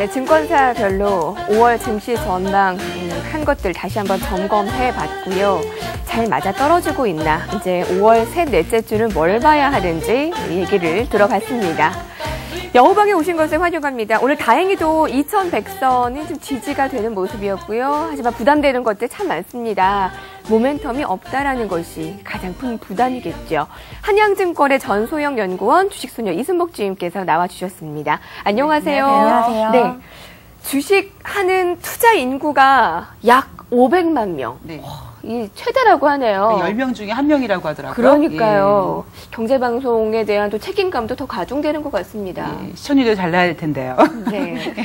네, 증권사별로 5월 증시 전망 한 것들 다시 한번 점검해 봤고요. 잘 맞아 떨어지고 있나, 이제 5월 셋 넷째 주는 뭘 봐야 하는지 얘기를 들어봤습니다. 여우방에 오신 것을 환영합니다. 오늘 다행히도 2100선이 좀 지지가 되는 모습이었고요. 하지만 부담되는 것들 참 많습니다. 모멘텀이 없다라는 것이 가장 큰 부담이겠죠. 한양증권의 전소영 연구원, 주식소녀 이순복 주임께서 나와주셨습니다. 안녕하세요. 안녕하세요. 네, 주식하는 투자 인구가 약 500만 명. 네. 이 최대라고 하네요. 10명 중에 1명이라고 하더라고요. 그러니까요. 예. 경제방송에 대한 또 책임감도 더 가중되는 것 같습니다. 예. 시청률도 잘 나야 될 텐데요. 네.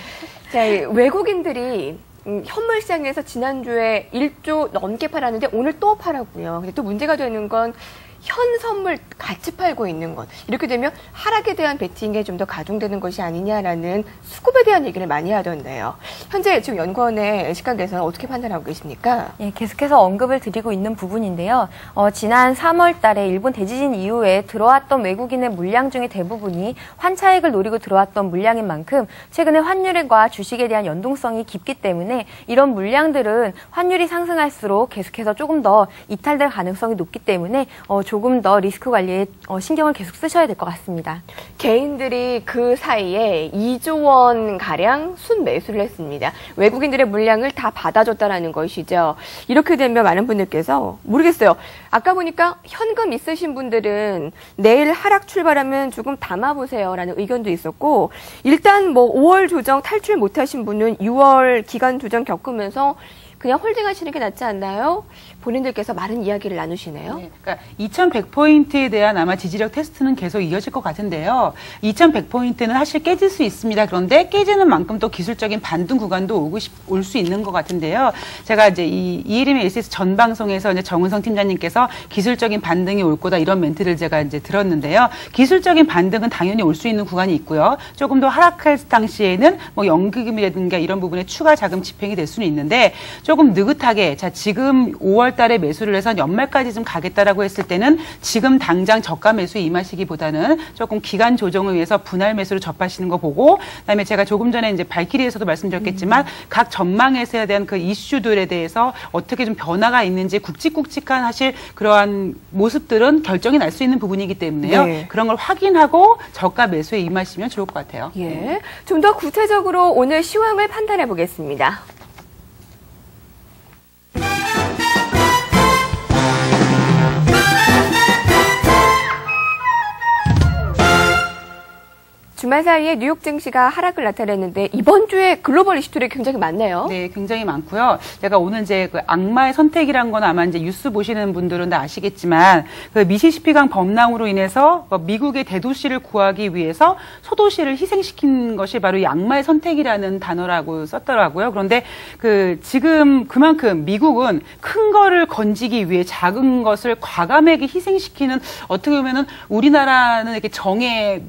자, 외국인들이 현물시장에서 지난주에 1조 넘게 팔았는데 오늘 또 팔았고요. 근데 또 문제가 되는 건 현 선물 같이 팔고 있는 것. 이렇게 되면 하락에 대한 베팅에 좀 더 가중되는 것이 아니냐라는 수급에 대한 얘기를 많이 하던데요. 현재 지금 연구원의 시각에서는 어떻게 판단하고 계십니까? 예, 계속해서 언급을 드리고 있는 부분인데요. 지난 3월 달에 일본 대지진 이후에 들어왔던 외국인의 물량 중에 대부분이 환차익을 노리고 들어왔던 물량인 만큼 최근에 환율과 주식에 대한 연동성이 깊기 때문에 이런 물량들은 환율이 상승할수록 계속해서 조금 더 이탈될 가능성이 높기 때문에 조금 더 리스크 관리에 신경을 계속 쓰셔야 될 것 같습니다. 개인들이 그 사이에 2조 원 가량 순매수를 했습니다. 외국인들의 물량을 다 받아줬다라는 것이죠. 이렇게 되면 많은 분들께서 모르겠어요. 아까 보니까 현금 있으신 분들은 내일 하락 출발하면 조금 담아보세요라는 의견도 있었고, 일단 뭐 5월 조정 탈출 못하신 분은 6월 기간 조정 겪으면서 그냥 홀딩하시는 게 낫지 않나요? 본인들께서 많은 이야기를 나누시네요. 네, 그러니까 2100포인트에 대한 아마 지지력 테스트는 계속 이어질 것 같은데요. 2100포인트는 사실 깨질 수 있습니다. 그런데 깨지는 만큼 또 기술적인 반등 구간도 올 수 있는 것 같은데요. 제가 이제 이혜림의 SS 전 방송에서 이제 정은성 팀장님께서 기술적인 반등이 올 거다 이런 멘트를 제가 이제 들었는데요. 기술적인 반등은 당연히 올 수 있는 구간이 있고요. 조금 더 하락할 당시에는 뭐 연기금이라든가 이런 부분에 추가 자금 집행이 될 수는 있는데, 조금 느긋하게, 자, 지금 5월 달에 매수를 해서 연말까지 좀 가겠다라고 했을 때는 지금 당장 저가 매수에 임하시기보다는 조금 기간 조정을 위해서 분할 매수로 접하시는 거 보고, 그다음에 제가 조금 전에 이제 발키리에서도 말씀드렸겠지만 각 전망에서에 대한 그 이슈들에 대해서 어떻게 좀 변화가 있는지 굵직굵직한 사실 그러한 모습들은 결정이 날 수 있는 부분이기 때문에요. 네. 그런 걸 확인하고 저가 매수에 임하시면 좋을 것 같아요. 예. 좀 더 구체적으로 오늘 시황을 판단해 보겠습니다. 주말 사이에 뉴욕 증시가 하락을 나타냈는데 이번 주에 글로벌 이슈들이 굉장히 많네요. 네, 굉장히 많고요. 제가 오늘 이제 그 악마의 선택이란 건 아마 이제 뉴스 보시는 분들은 다 아시겠지만, 그 미시시피강 범람으로 인해서 미국의 대도시를 구하기 위해서 소도시를 희생시킨 것이 바로 이 악마의 선택이라는 단어라고 썼더라고요. 그런데 지금 그만큼 미국은 큰 거를 건지기 위해 작은 것을 과감하게 희생시키는, 어떻게 보면은 우리나라는 이렇게 정의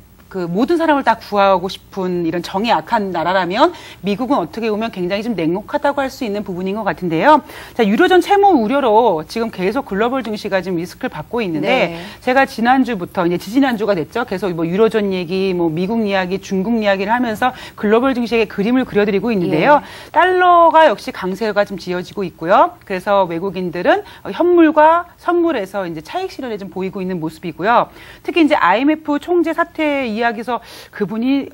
모든 사람을 다 구하고 싶은 이런 정이 약한 나라라면 미국은 어떻게 보면 굉장히 좀 냉혹하다고 할 수 있는 부분인 것 같은데요. 자, 유로존 채무 우려로 지금 계속 글로벌 증시가 지금 리스크를 받고 있는데, 네. 제가 지난주부터 이제 지지난주가 됐죠. 계속 뭐 유로존 얘기, 뭐 미국 이야기, 중국 이야기를 하면서 글로벌 증시의 그림을 그려드리고 있는데요. 예. 달러가 역시 강세가 좀 지어지고 있고요. 그래서 외국인들은 현물과 선물에서 이제 차익 실현에 좀 보이고 있는 모습이고요. 특히 이제 IMF 총재 사태 이야기에서 그분이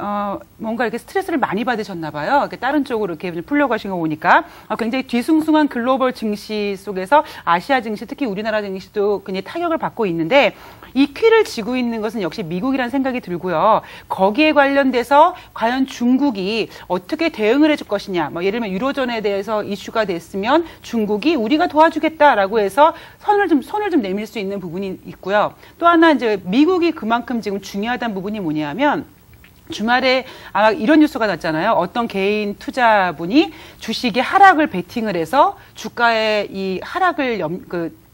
뭔가 이렇게 스트레스를 많이 받으셨나 봐요. 이렇게 다른 쪽으로 이렇게 풀려고 하신 거 보니까 굉장히 뒤숭숭한 글로벌 증시 속에서 아시아 증시, 특히 우리나라 증시도 굉장히 타격을 받고 있는데, 이 퀴를 쥐고 있는 것은 역시 미국이라는 생각이 들고요. 거기에 관련돼서 과연 중국이 어떻게 대응을 해줄 것이냐. 뭐 예를 들면 유로존에 대해서 이슈가 됐으면 중국이 우리가 도와주겠다라고 해서 손을 좀 내밀 수 있는 부분이 있고요. 또 하나 이제 미국이 그만큼 지금 중요하다는 부분이 뭐냐면, 주말에 아마 이런 뉴스가 났잖아요. 어떤 개인 투자분이 주식의 하락을 베팅을 해서 주가의 이 하락을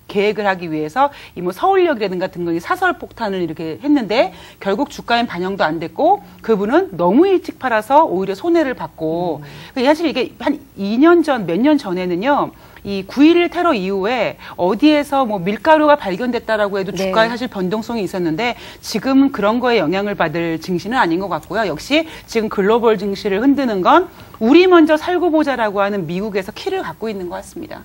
계획을 하기 위해서 이 뭐 서울역이라든가 등등의 사설 폭탄을 이렇게 했는데 결국 주가엔 반영도 안 됐고, 그분은 너무 일찍 팔아서 오히려 손해를 받고, 사실 이게 한 2년 전, 몇 년 전에는요, 이 9.11 테러 이후에 어디에서 뭐 밀가루가 발견됐다라고 해도 네. 주가에 사실 변동성이 있었는데 지금은 그런 거에 영향을 받을 증시는 아닌 것 같고요. 역시 지금 글로벌 증시를 흔드는 건 우리 먼저 살고 보자라고 하는 미국에서 키를 갖고 있는 것 같습니다.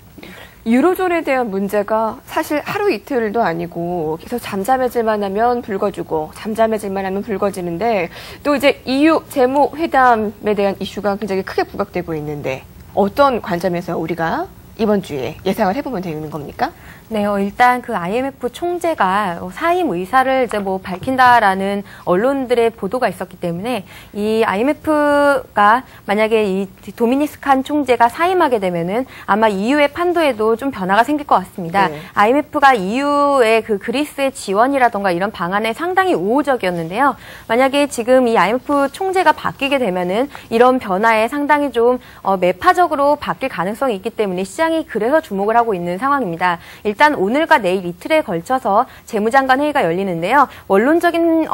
유로존에 대한 문제가 사실 하루 이틀도 아니고 계속 잠잠해질만 하면 불거지고 잠잠해질만 하면 불거지는데 또 이제 EU 재무회담에 대한 이슈가 굉장히 크게 부각되고 있는데 어떤 관점에서 우리가 이번 주에 예상을 해보면 되는 겁니까? 네, 일단 그 IMF 총재가 사임 의사를 이제 뭐 밝힌다라는 언론들의 보도가 있었기 때문에 이 IMF가 만약에 이 도미니스칸 총재가 사임하게 되면은 아마 EU의 판도에도 좀 변화가 생길 것 같습니다. 네. IMF가 EU의 그 그리스의 지원이라던가 이런 방안에 상당히 우호적이었는데요. 만약에 지금 이 IMF 총재가 바뀌게 되면은 이런 변화에 상당히 좀 매파적으로 바뀔 가능성이 있기 때문에 시장이 그래서 주목을 하고 있는 상황입니다. 일단 오늘과 내일 이틀에 걸쳐서 재무장관 회의가 열리는데요. 원론적인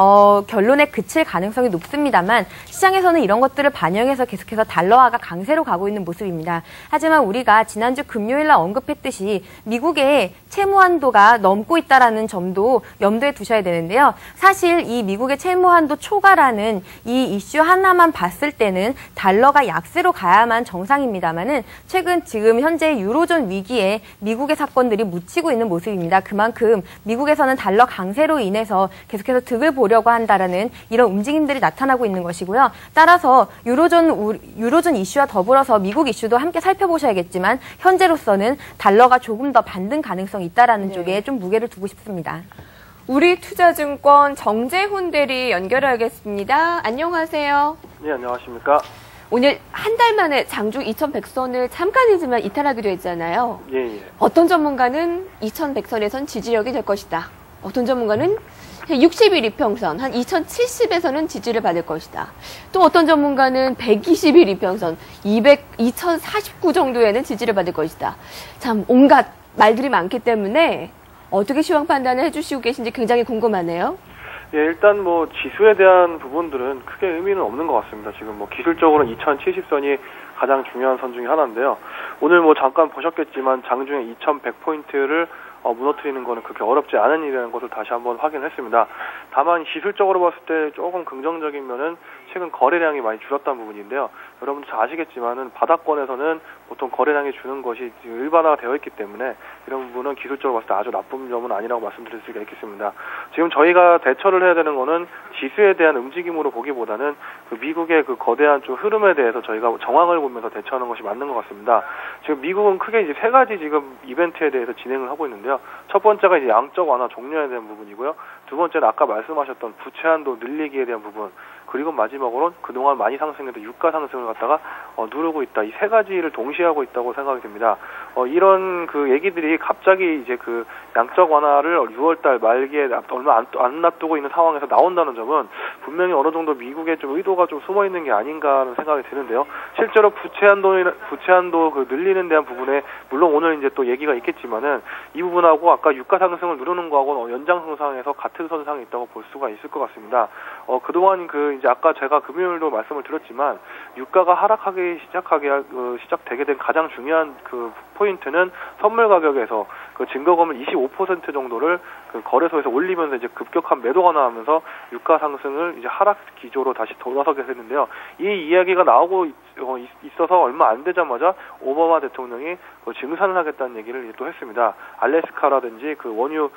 결론에 그칠 가능성이 높습니다만 시장에서는 이런 것들을 반영해서 계속해서 달러화가 강세로 가고 있는 모습입니다. 하지만 우리가 지난주 금요일 날 언급했듯이 미국의 채무 한도가 넘고 있다는 점도 염두에 두셔야 되는데요. 사실 이 미국의 채무 한도 초과라는 이 이슈 하나만 봤을 때는 달러가 약세로 가야만 정상입니다만은 최근 지금 현재 유로존 위기에 미국의 사건들이 묻히고 있는 모습입니다. 그만큼 미국에서는 달러 강세로 인해서 계속해서 득을 보려고 한다라는 이런 움직임들이 나타나고 있는 것이고요. 따라서 유로존 이슈와 더불어서 미국 이슈도 함께 살펴보셔야겠지만 현재로서는 달러가 조금 더 반등 가능성이 있다라는 쪽에 좀 무게를 두고 싶습니다. 우리 투자증권 정재훈 대리 연결하겠습니다. 안녕하세요. 네, 안녕하십니까. 오늘 한 달 만에 장중 2100선을 잠깐이지만 이탈하기로 했잖아요. 예. 어떤 전문가는 2100선에선 지지력이 될 것이다. 어떤 전문가는 60일 이평선, 한 2070에서는 지지를 받을 것이다. 또 어떤 전문가는 120일 이평선, 2049 정도에는 지지를 받을 것이다. 참 온갖 말들이 많기 때문에 어떻게 시황 판단을 해주시고 계신지 굉장히 궁금하네요. 예, 일단 뭐 지수에 대한 부분들은 크게 의미는 없는 것 같습니다. 지금 뭐 기술적으로는 2070선이 가장 중요한 선 중에 하나인데요. 오늘 뭐 잠깐 보셨겠지만 장중에 2100포인트를 무너뜨리는 거는 그렇게 어렵지 않은 일이라는 것을 다시 한번 확인했습니다. 다만 기술적으로 봤을 때 조금 긍정적인 면은 최근 거래량이 많이 줄었다는 부분인데요. 여러분도 잘 아시겠지만은 바닥권에서는 보통 거래량이 주는 것이 일반화가 되어 있기 때문에 이런 부분은 기술적으로 봤을 때 아주 나쁜 점은 아니라고 말씀드릴 수가 있겠습니다. 지금 저희가 대처를 해야 되는 거는 지수에 대한 움직임으로 보기보다는 그 미국의 그 거대한 좀 흐름에 대해서 저희가 정황을 보면서 대처하는 것이 맞는 것 같습니다. 지금 미국은 크게 이제 세 가지 지금 이벤트에 대해서 진행을 하고 있는데요. 첫 번째가 이제 양적 완화 종료에 대한 부분이고요. 두 번째는 아까 말씀하셨던 부채 한도 늘리기에 대한 부분. 그리고 마지막으로는 그동안 많이 상승했던 유가 상승을 갖다가 누르고 있다. 이 세 가지를 동시에 하고 있다고 생각이 듭니다. 이런 그 얘기들이 갑자기 이제 그 양적 완화를 6월달 말기에 얼마 안 놔두고 있는 상황에서 나온다는 점은 분명히 어느 정도 미국의 좀 의도가 좀 숨어 있는 게 아닌가 하는 생각이 드는데요. 실제로 부채 한도 그 늘리는 대한 부분에 물론 오늘 이제 또 얘기가 있겠지만은 이 부분하고 아까 유가 상승을 누르는 거하고 연장선상에서 같은 선상에 있다고 볼 수가 있을 것 같습니다. 그동안 그 이제 아까 제가 금요일도 말씀을 드렸지만 유가가 하락하기 시작되게 된 가장 중요한 그 포인트는 선물 가격에서 그 증거금을 25% 정도를 그 거래소에서 올리면서 이제 급격한 매도가 나오면서 유가 상승을 이제 하락 기조로 다시 돌아서게 됐는데요. 이 이야기가 나오고 있어서 얼마 안 되자마자 오바마 대통령이 증산을 하겠다는 얘기를 또 했습니다. 알래스카라든지 그 원유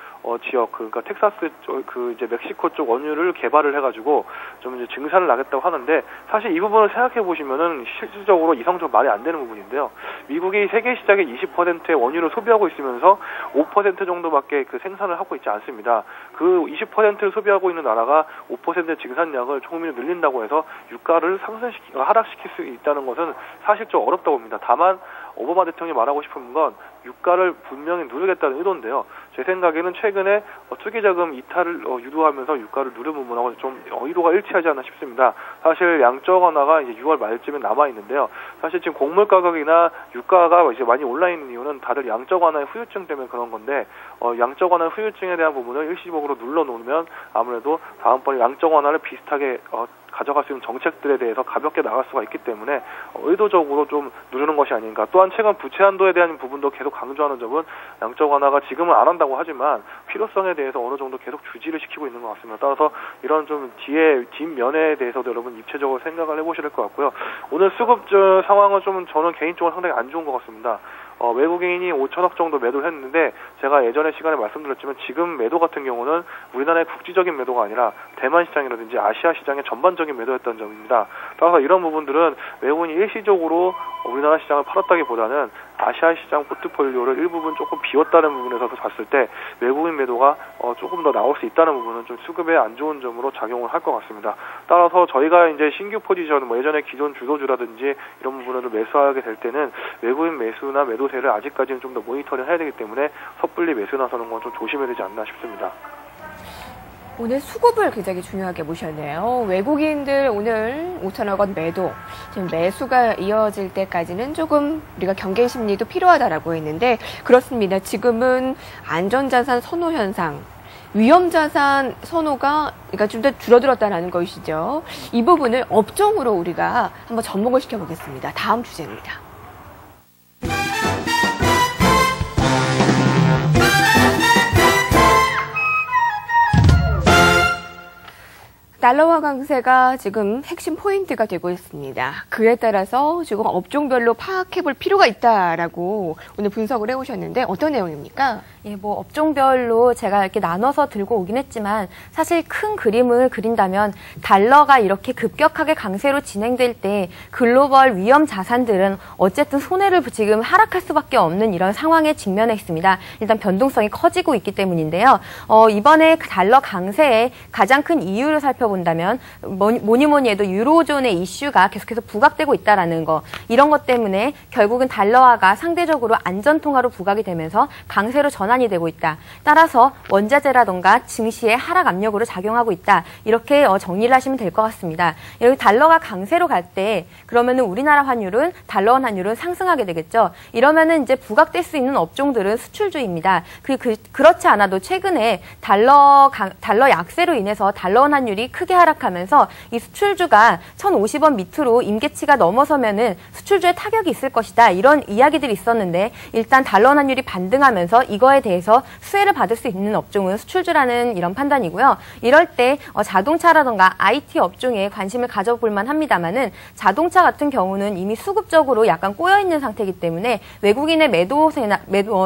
지역 그러니까 텍사스 쪽 그 이제 멕시코 쪽 원유를 개발을 해가지고 좀 이제 증산을 나겠다고 하는데 사실 이 부분을 생각해 보시면은 실질적으로 이성적으로 말이 안 되는 부분인데요. 미국이 세계 시장의 20%의 원유를 소비하고 있으면서 5% 정도밖에 그 생산을 하고 있지 않습니다. 그 20%를 소비하고 있는 나라가 5% 증산량을 조금이라도 늘린다고 해서 유가를 하락시킬 수 있다는 것은 사실 좀 어렵다고 봅니다. 다만 오바마 대통령이 말하고 싶은 건 유가를 분명히 누르겠다는 의도인데요. 제 생각에는 최근에 투기자금 이탈을 유도하면서 유가를 누른 부분하고 좀 의도가 일치하지 않나 싶습니다. 사실 양적 완화가 이제 6월 말쯤에 남아 있는데요. 사실 지금 곡물 가격이나 유가가 이제 많이 올라 있는 이유는 다들 양적 완화의 후유증 때문에 그런 건데 양적 완화 후유증에 대한 부분을 일시적으로 눌러 놓으면 아무래도 다음번에 양적 완화를 비슷하게 가져갈 수 있는 정책들에 대해서 가볍게 나갈 수가 있기 때문에 의도적으로 좀 누르는 것이 아닌가. 또한 최근 부채 한도에 대한 부분도 계속 강조하는 점은 양적 완화가 지금은 안 한다고 하지만 필요성에 대해서 어느 정도 계속 주지를 시키고 있는 것 같습니다. 따라서 이런 좀 뒷면에 대해서도 여러분 입체적으로 생각을 해보셔야 될 것 같고요. 오늘 수급 상황은 좀 저는 개인적으로 상당히 안 좋은 것 같습니다. 외국인이 5천억 정도 매도를 했는데 제가 예전에 시간에 말씀드렸지만 지금 매도 같은 경우는 우리나라의 국지적인 매도가 아니라 대만 시장이라든지 아시아 시장의 전반적인 매도였던 점입니다. 따라서 이런 부분들은 외국인이 일시적으로 우리나라 시장을 팔았다기보다는 아시아 시장 포트폴리오를 일부분 조금 비웠다는 부분에서 봤을 때 외국인 매도가 조금 더 나올 수 있다는 부분은 좀 수급에 안 좋은 점으로 작용을 할 것 같습니다. 따라서 저희가 이제 신규 포지션, 예전에 기존 주도주라든지 이런 부분을 매수하게 될 때는 외국인 매수나 매도세를 아직까지는 좀 더 모니터링 해야 되기 때문에 섣불리 매수 나서는 건 좀 조심해야 되지 않나 싶습니다. 오늘 수급을 굉장히 중요하게 보셨네요. 외국인들 오늘 5천억 원 매도, 지금 매수가 이어질 때까지는 조금 우리가 경계 심리도 필요하다라고 했는데 그렇습니다. 지금은 안전자산 선호 현상, 위험자산 선호가 그러니까 좀 더 줄어들었다는 것이죠. 이 부분을 업종으로 우리가 한번 접목을 시켜보겠습니다. 다음 주제입니다. 달러화 강세가 지금 핵심 포인트가 되고 있습니다. 그에 따라서 지금 업종별로 파악해볼 필요가 있다라고 오늘 분석을 해오셨는데 어떤 내용입니까? 예, 뭐 업종별로 제가 이렇게 나눠서 들고 오긴 했지만 사실 큰 그림을 그린다면 달러가 이렇게 급격하게 강세로 진행될 때 글로벌 위험 자산들은 어쨌든 손해를 지금 하락할 수밖에 없는 이런 상황에 직면해 있습니다. 일단 변동성이 커지고 있기 때문인데요. 이번에 달러 강세의 가장 큰 이유를 살펴본다면 뭐니 해도 유로존의 이슈가 계속해서 부각되고 있다라는 거, 이런 것 때문에 결국은 달러화가 상대적으로 안전통화로 부각이 되면서 강세로 전환이 되고 있다. 따라서 원자재라던가 증시의 하락 압력으로 작용하고 있다. 이렇게 정리를 하시면 될 것 같습니다. 여기 달러가 강세로 갈 때 그러면은 우리나라 환율은 달러원 환율은 상승하게 되겠죠. 이러면은 이제 부각될 수 있는 업종들은 수출주입니다. 그렇지 않아도 최근에 달러 약세로 인해서 달러원 환율이 크게 하락하면서 이 수출주가 1,050원 밑으로 임계치가 넘어서면은 수출주에 타격이 있을 것이다. 이런 이야기들이 있었는데 일단 달러원 환율이 반등하면서 이거에 대해서 수혜를 받을 수 있는 업종은 수출주라는 이런 판단이고요. 이럴 때 자동차라던가 IT 업종에 관심을 가져볼 만합니다만은 자동차 같은 경우는 이미 수급적으로 약간 꼬여 있는 상태이기 때문에 외국인의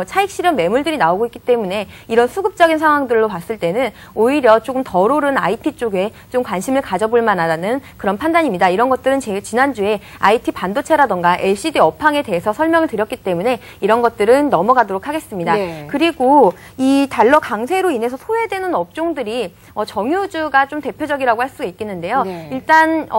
차익 실현 매물들이 나오고 있기 때문에 이런 수급적인 상황들로 봤을 때는 오히려 조금 덜 오른 IT 쪽에 좀 관심을 가져볼 만하다는 그런 판단입니다. 이런 것들은 지난주에 IT 반도체라던가 LCD 업황에 대해서 설명을 드렸기 때문에 이런 것들은 넘어가도록 하겠습니다. 네. 그리고 이 달러 강세로 인해서 소외되는 업종들이 정유주가 좀 대표적이라고 할 수 있겠는데요. 네. 일단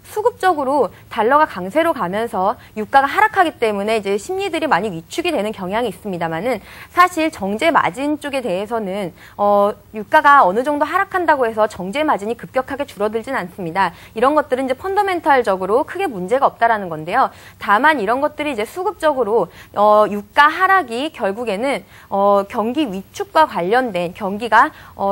수급적으로 달러가 강세로 가면서 유가가 하락하기 때문에 이제 심리들이 많이 위축이 되는 경향이 있습니다만은 사실 정제 마진 쪽에 대해서는 유가가 어느 정도 하락한다고 해서 정제 마진이 급격하게 줄어들진 않습니다. 이런 것들은 이제 펀더멘탈적으로 크게 문제가 없다라는 건데요. 다만 이런 것들이 이제 수급적으로 유가 하락이 결국에는 경기 위축과 관련된 경기가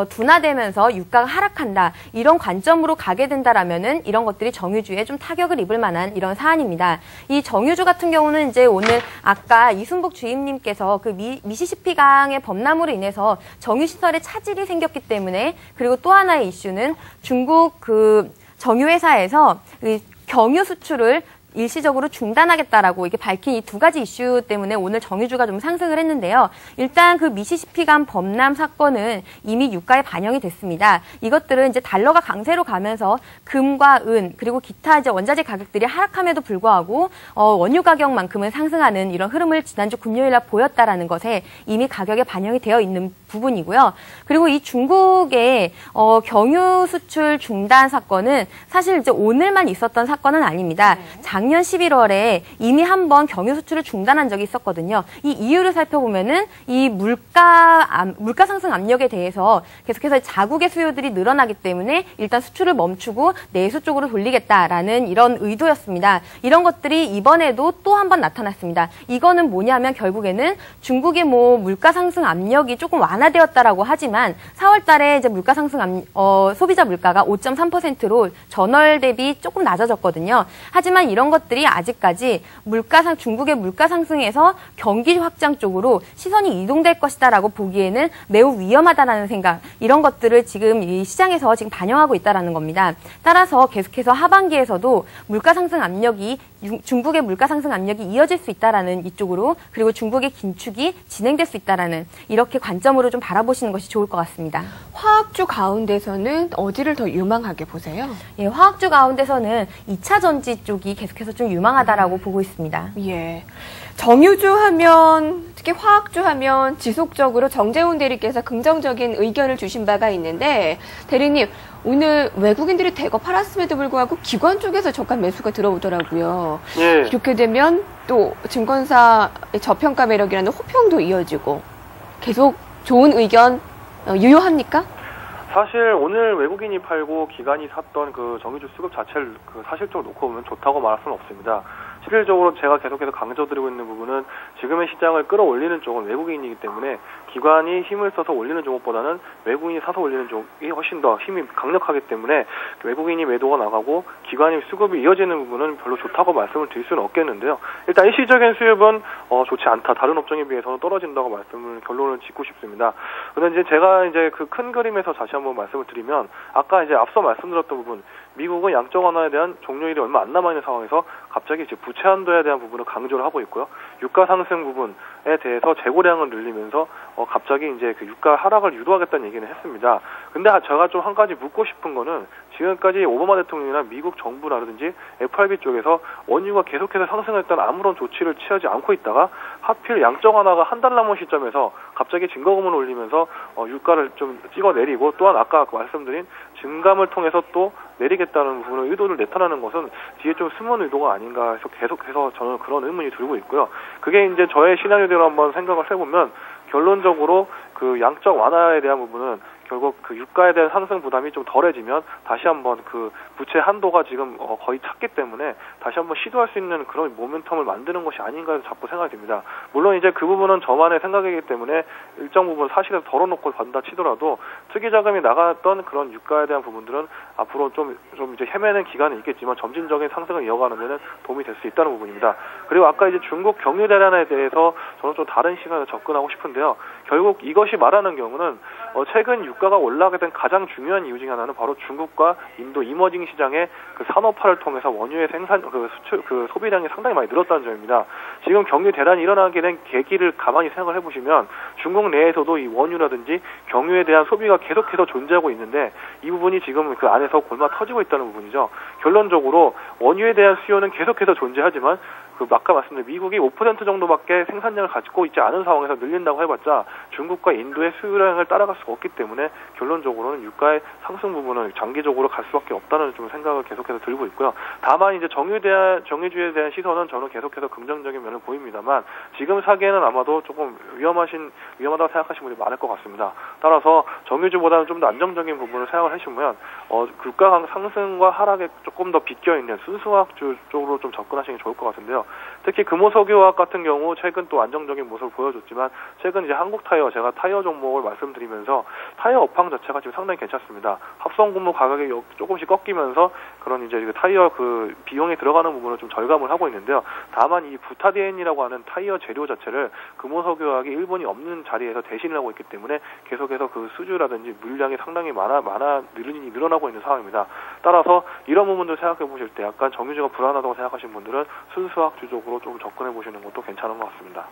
둔화되면서 유가가 하락한다. 이런 관점으로 가게 된다라면은 이런 것들이 정유주에 좀 타격을 입을 만한 이런 사안입니다. 이 정유주 같은 경우는 이제 오늘 아까 이순복 주임님께서 그 미시시피강의 범람으로 인해서 정유시설에 차질이 생겼기 때문에, 그리고 또 하나의 이슈는 중국 그 정유회사에서 경유 수출을 일시적으로 중단하겠다라고 이게 밝힌 이 두 가지 이슈 때문에 오늘 정유주가 좀 상승을 했는데요. 일단 그 미시시피강 범람 사건은 이미 유가에 반영이 됐습니다. 이것들은 이제 달러가 강세로 가면서 금과 은 그리고 기타 이제 원자재 가격들이 하락함에도 불구하고 원유 가격만큼은 상승하는 이런 흐름을 지난주 금요일날 보였다라는 것에 이미 가격에 반영이 되어 있는 부분이고요. 그리고 이 중국의 경유 수출 중단 사건은 사실 이제 오늘만 있었던 사건은 아닙니다. 작년 11월에 이미 한번 경유 수출을 중단한 적이 있었거든요. 이 이유를 살펴보면은 이 물가 상승 압력에 대해서 계속해서 자국의 수요들이 늘어나기 때문에 일단 수출을 멈추고 내수 쪽으로 돌리겠다라는 이런 의도였습니다. 이런 것들이 이번에도 또 한 번 나타났습니다. 이거는 뭐냐면 결국에는 중국의 물가 상승 압력이 조금 완화되었다라고 하지만 4월 달에 이제 물가 상승 소비자 물가가 5.3%로 전월 대비 조금 낮아졌거든요. 하지만 이런 것들이 아직까지 중국의 물가 상승에서 경기 확장 쪽으로 시선이 이동될 것이다라고 보기에는 매우 위험하다라는 생각, 이런 것들을 지금 이 시장에서 지금 반영하고 있다라는 겁니다. 따라서 계속해서 하반기에서도 중국의 물가 상승 압력이 이어질 수 있다라는 이쪽으로, 그리고 중국의 긴축이 진행될 수 있다라는 이렇게 관점으로 좀 바라보시는 것이 좋을 것 같습니다. 화학주 가운데서는 어디를 더 유망하게 보세요? 예, 화학주 가운데서는 2차 전지 쪽이 계속해서 좀 유망하다라고 보고 있습니다. 예. 정유주 하면, 특히 화학주 하면 지속적으로 정재훈 대리께서 긍정적인 의견을 주신 바가 있는데, 대리님, 오늘 외국인들이 대거 팔았음에도 불구하고 기관 쪽에서 저가 매수가 들어오더라고요. 예. 이렇게 되면 또 증권사의 저평가 매력이라는 호평도 이어지고 계속 좋은 의견 유효합니까? 사실 오늘 외국인이 팔고 기관이 샀던 그 정유주 수급 자체를 사실적으로 놓고 보면 좋다고 말할 수는 없습니다. 실질적으로 제가 계속해서 강조드리고 있는 부분은 지금의 시장을 끌어올리는 쪽은 외국인이기 때문에 기관이 힘을 써서 올리는 종목보다는 외국인이 사서 올리는 쪽이 훨씬 더 힘이 강력하기 때문에 외국인이 매도가 나가고 기관이 수급이 이어지는 부분은 별로 좋다고 말씀을 드릴 수는 없겠는데요. 일단 일시적인 수급은 좋지 않다. 다른 업종에 비해서는 떨어진다고 결론을 짓고 싶습니다. 그런데 이제 제가 그 큰 그림에서 다시 한번 말씀을 드리면, 아까 이제 앞서 말씀드렸던 부분, 미국은 양적 완화에 대한 종료일이 얼마 안 남아 있는 상황에서 갑자기 이제 부채 한도에 대한 부분을 강조를 하고 있고요. 유가 상승 부분에 대해서 재고량을 늘리면서 갑자기 이제 그 유가 하락을 유도하겠다는 얘기는 했습니다. 근데 제가 좀 한 가지 묻고 싶은 거는, 지금까지 오바마 대통령이나 미국 정부라든지 FRB 쪽에서 원유가 계속해서 상승했던 아무런 조치를 취하지 않고 있다가 하필 양적 완화가 한 달 남은 시점에서 갑자기 증거금을 올리면서 유가를 좀 찍어내리고, 또한 아까 말씀드린 증감을 통해서 또 내리겠다는 부분의 의도를 나타나는 것은 뒤에 좀 숨은 의도가 아닌가 해서 계속해서 저는 그런 의문이 들고 있고요. 그게 이제 저의 시나리오대로 한번 생각을 해보면, 결론적으로 그 양적 완화에 대한 부분은 결국 그 유가에 대한 상승 부담이 좀 덜해지면 다시 한번 그 부채 한도가 지금 거의 찼기 때문에 다시 한번 시도할 수 있는 그런 모멘텀을 만드는 것이 아닌가 해서 자꾸 생각이 듭니다. 물론 이제 그 부분은 저만의 생각이기 때문에 일정 부분 사실에서 덜어놓고 간다 치더라도 투기 자금이 나갔던 그런 유가에 대한 부분들은 앞으로 좀 이제 헤매는 기간은 있겠지만 점진적인 상승을 이어가는 데는 도움이 될 수 있다는 부분입니다. 그리고 아까 이제 중국 경유 대란에 대해서 저는 좀 다른 시각에서 접근하고 싶은데요. 결국 이것이 말하는 경우는 최근 유가가 올라가게 된 가장 중요한 이유 중에 하나는 바로 중국과 인도 이머징 시장의 그 산업화를 통해서 원유의 소비량이 상당히 많이 늘었다는 점입니다. 지금 경유 대란이 일어나게 된 계기를 가만히 생각을 해보시면 중국 내에서도 이 원유라든지 경유에 대한 소비가 계속해서 존재하고 있는데 이 부분이 지금 그 안에서 골마 터지고 있다는 부분이죠. 결론적으로 원유에 대한 수요는 계속해서 존재하지만 아까 말씀드린 미국이 5% 정도밖에 생산량을 가지고 있지 않은 상황에서 늘린다고 해봤자 중국과 인도의 수요량을 따라갈 수가 없기 때문에 결론적으로는 유가의 상승 부분은 장기적으로 갈 수밖에 없다는 좀 생각을 계속해서 들고 있고요. 다만 이제 정유주에 대한 시선은 저는 계속해서 긍정적인 면을 보입니다만 지금 사기에는 아마도 조금 위험하다고 생각하시는 분이 많을 것 같습니다. 따라서 정유주보다는 좀 더 안정적인 부분을 생각을 해주면 유가 상승과 하락에 조금 더 비껴있는 순수화학주 쪽으로 좀 접근하시는 게 좋을 것 같은데요. 특히 금호석유화학 같은 경우 최근 또 안정적인 모습을 보여줬지만 최근 이제 한국타이어 제가 타이어 종목을 말씀드리면서 타이어 업황 자체가 지금 상당히 괜찮습니다. 합성고무 가격이 조금씩 꺾이면서 그런 이제 타이어 그 비용이 들어가는 부분을 좀 절감을 하고 있는데요. 다만 이 부타디엔이라고 하는 타이어 재료 자체를 금호석유화학이 일본이 없는 자리에서 대신을 하고 있기 때문에 계속해서 그 수주라든지 물량이 상당히 늘어나고 있는 상황입니다. 따라서 이런 부분들 생각해 보실 때 약간 정유주가 불안하다고 생각하시는 분들은 순수화학주 쪽으로 좀 접근해 보시는 것도 괜찮은 것 같습니다.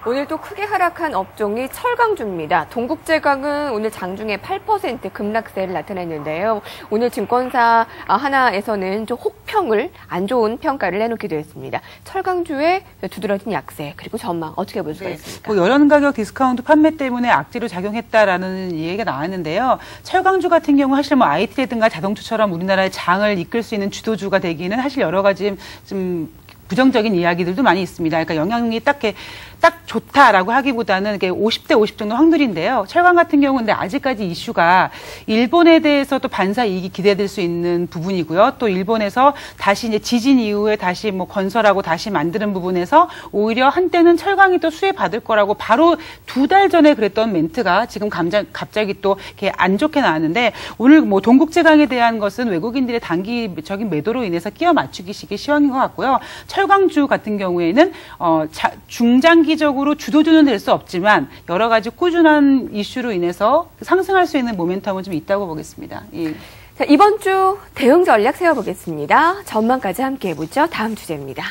오늘 또 크게 하락한 업종이 철강주입니다. 동국제강은 오늘 장중에 8% 급락세를 나타냈는데요. 오늘 증권사 하나에서는 좀 혹평을 안 좋은 평가를 내놓기도 했습니다. 철강주의 두드러진 약세 그리고 전망 어떻게 볼 수가 있습니까? 뭐 연안 가격 디스카운트 판매 때문에 악재로 작용했다라는 얘기가 나왔는데요. 철강주 같은 경우 사실 뭐 IT라든가 자동차처럼 우리나라의 장을 이끌 수 있는 주도주가 되기는 사실 여러 가지 좀 부정적인 이야기들도 많이 있습니다. 그러니까 영향이 딱 좋다라고 하기보다는 50대 50 정도 확률인데요. 철강 같은 경우는 아직까지 이슈가 일본에 대해서 또 반사 이익이 기대될 수 있는 부분이고요. 또 일본에서 다시 이제 지진 이후에 다시 뭐 건설하고 다시 만드는 부분에서 오히려 한때는 철강이 또 수혜받을 거라고 바로 2달 전에 그랬던 멘트가 지금 갑자기 또 이렇게 안 좋게 나왔는데 오늘 뭐 동국제강에 대한 것은 외국인들의 단기적인 매도로 인해서 끼워 맞추기식의 시황인 것 같고요. 철강주 같은 경우에는 중장기적으로 주도주는 될 수 없지만 여러 가지 꾸준한 이슈로 인해서 상승할 수 있는 모멘텀은 좀 있다고 보겠습니다. 예. 자, 이번 주 대응 전략 세워보겠습니다. 전망까지 함께 해보죠. 다음 주제입니다.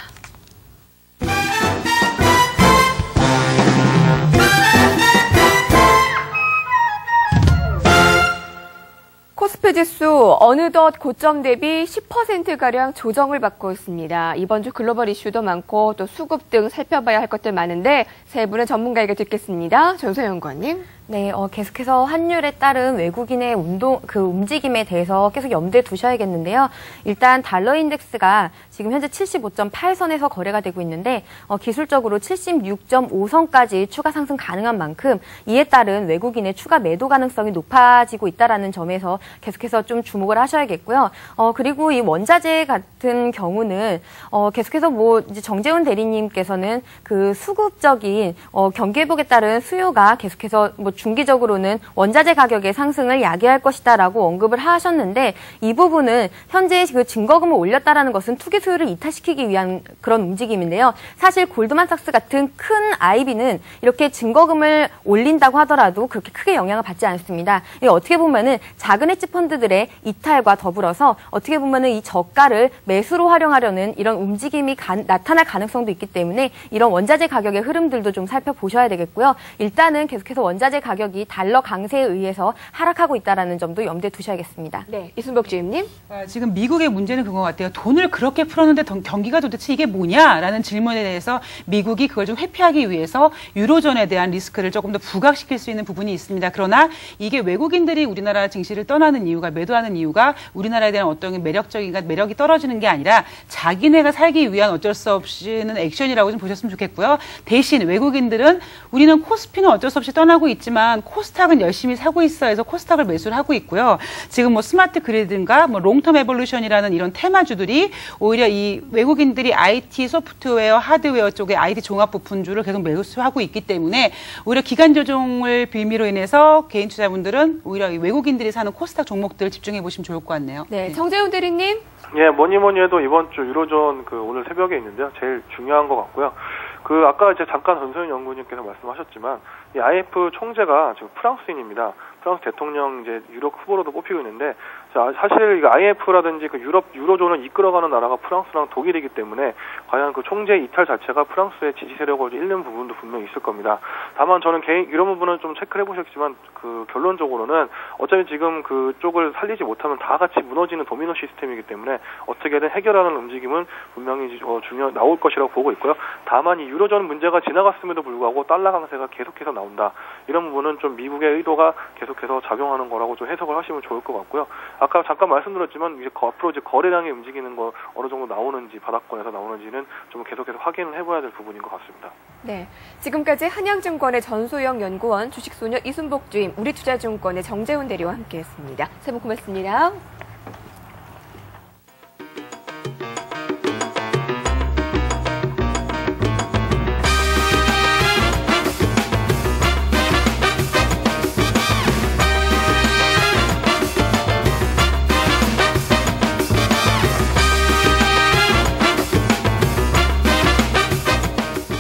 코스피 지수 어느덧 고점 대비 10%가량 조정을 받고 있습니다. 이번 주 글로벌 이슈도 많고 또 수급 등 살펴봐야 할 것들 많은데 세 분의 전문가에게 듣겠습니다. 전소연 연구원님. 네, 계속해서 환율에 따른 외국인의 움직임에 대해서 계속 염두에 두셔야겠는데요. 일단 달러 인덱스가 지금 현재 75.8선에서 거래가 되고 있는데 기술적으로 76.5선까지 추가 상승 가능한 만큼 이에 따른 외국인의 추가 매도 가능성이 높아지고 있다라는 점에서 계속해서 좀 주목을 하셔야겠고요. 그리고 이 원자재 같은 경우는 계속해서 뭐 이제 정재훈 대리님께서는 그 수급적인 경기 회복에 따른 수요가 계속해서 뭐 중기적으로는 원자재 가격의 상승을 야기할 것이다라고 언급을 하셨는데 이 부분은 현재 그 증거금을 올렸다라는 것은 투기 수요를 이탈시키기 위한 그런 움직임인데요. 사실 골드만삭스 같은 큰 IB는 이렇게 증거금을 올린다고 하더라도 그렇게 크게 영향을 받지 않습니다. 이게 어떻게 보면은 작은 헤지 펀드들의 이탈과 더불어서 어떻게 보면은 이 저가를 매수로 활용하려는 이런 움직임이 나타날 가능성도 있기 때문에 이런 원자재 가격의 흐름들도 좀 살펴보셔야 되겠고요. 일단은 계속해서 원자재 가격이 달러 강세에 의해서 하락하고 있다는 점도 염두에 두셔야겠습니다. 네, 이순복 주임님. 지금 미국의 문제는 그거 같아요. 돈을 그렇게 풀었는데 경기가 도대체 이게 뭐냐라는 질문에 대해서 미국이 그걸 좀 회피하기 위해서 유로존에 대한 리스크를 조금 더 부각시킬 수 있는 부분이 있습니다. 그러나 이게 외국인들이 우리나라 증시를 떠나는 이유가 매도하는 이유가 우리나라에 대한 어떤 매력이 떨어지는 게 아니라 자기네가 살기 위한 어쩔 수 없이는 액션이라고 좀 보셨으면 좋겠고요. 대신 외국인들은 우리는 코스피는 어쩔 수 없이 떠나고 있지만 코스닥은 열심히 사고 있어 해서 코스닥을 매수를 하고 있고요. 지금 뭐 스마트 그리드인가 뭐 롱텀 에볼루션이라는 이런 테마주들이 오히려 이 외국인들이 IT 소프트웨어, 하드웨어 쪽에 IT 종합 부품주를 계속 매수하고 있기 때문에 오히려 기간 조정을 빌미로 인해서 개인 투자분들은 오히려 이 외국인들이 사는 코스닥 종목들 집중해 보시면 좋을 것 같네요. 네, 정재훈 대리님. 예, 뭐니 해도 이번 주 유로존 오늘 새벽에 있는데요. 제일 중요한 것 같고요. 아까 이제 잠깐 전소연 연구님께서 말씀하셨지만, 이 IMF 총재가 지금 프랑스인입니다. 프랑스 대통령 이제 유럽 후보로도 뽑히고 있는데, 사실 이거 IMF라든지 유로존을 이끌어가는 나라가 프랑스랑 독일이기 때문에 과연 그 총재 이탈 자체가 프랑스의 지지 세력을 잃는 부분도 분명히 있을 겁니다. 다만 저는 이런 부분은 좀 체크를 해보셨지만 결론적으로는 어차피 지금 그쪽을 살리지 못하면 다 같이 무너지는 도미노 시스템이기 때문에 어떻게든 해결하는 움직임은 분명히 나올 것이라고 보고 있고요. 다만 이 유로존 문제가 지나갔음에도 불구하고 달러 강세가 계속해서 나온다. 이런 부분은 좀 미국의 의도가 계속해서 작용하는 거라고 좀 해석을 하시면 좋을 것 같고요. 아까 잠깐 말씀드렸지만 이제 앞으로 이제 거래량이 움직이는 거 어느 정도 나오는지 바닥권에서 나오는지는 좀 계속해서 확인을 해봐야 될 부분인 것 같습니다. 네, 지금까지 한양증권의 전소영 연구원, 주식소녀 이순복 주임, 우리투자증권의 정재훈 대리와 함께했습니다. 세 분 고맙습니다.